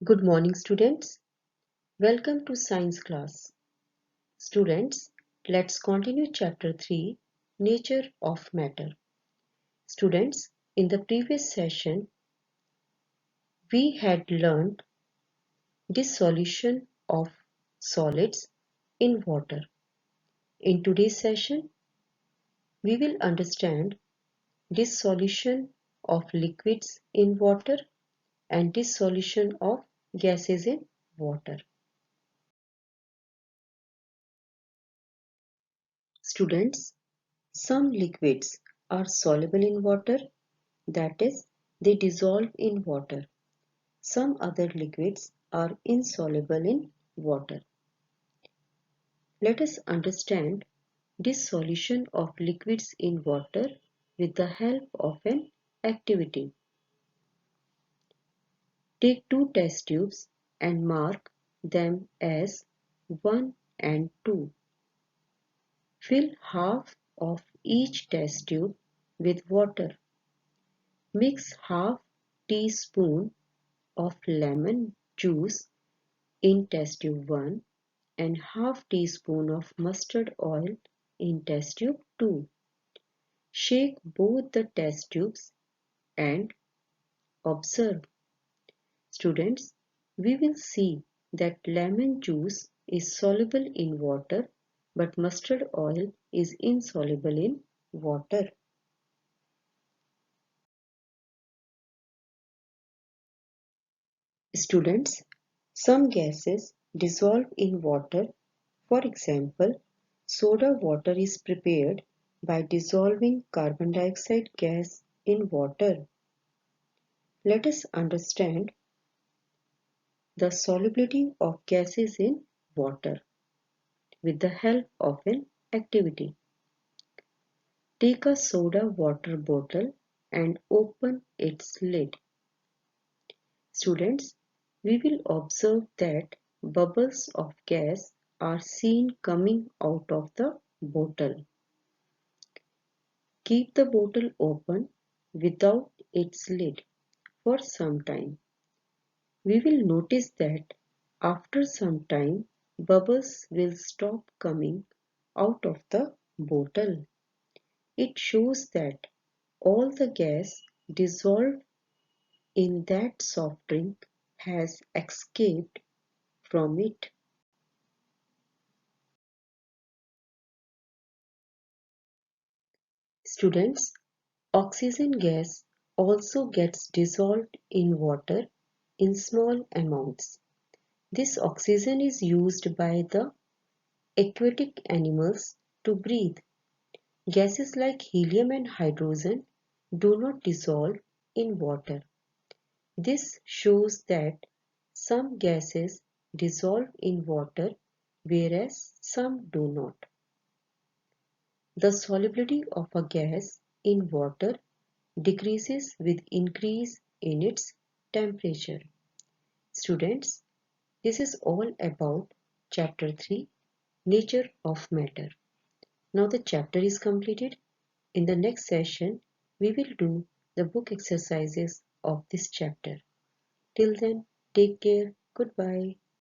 Good morning, students. Welcome to science class. Students, let's continue chapter 3, Nature of Matter. Students, in the previous session, we had learned dissolution of solids in water. In today's session, we will understand dissolution of liquids in water and dissolution of gases in water. Students, some liquids are soluble in water, that is, they dissolve in water. Some other liquids are insoluble in water. Let us understand dissolution of liquids in water with the help of an activity. Take two test tubes and mark them as 1 and 2. Fill half of each test tube with water. Mix half teaspoon of lemon juice in test tube 1 and half teaspoon of mustard oil in test tube 2. Shake both the test tubes and observe. Students, we will see that lemon juice is soluble in water but mustard oil is insoluble in water. Students, some gases dissolve in water. For example, soda water is prepared by dissolving carbon dioxide gas in water. Let us understand the solubility of gases in water with the help of an activity. Take a soda water bottle and open its lid. Students, we will observe that bubbles of gas are seen coming out of the bottle. Keep the bottle open without its lid for some time. We will notice that after some time bubbles will stop coming out of the bottle. It shows that all the gas dissolved in that soft drink has escaped from it. Students, oxygen gas also gets dissolved in water in small amounts. This oxygen is used by the aquatic animals to breathe. Gases like helium and hydrogen do not dissolve in water. This shows that some gases dissolve in water whereas some do not. The solubility of a gas in water decreases with increase in its temperature. Students, this is all about chapter 3, Nature of Matter. Now the chapter is completed. In the next session, we will do the book exercises of this chapter. Till then, take care. Goodbye.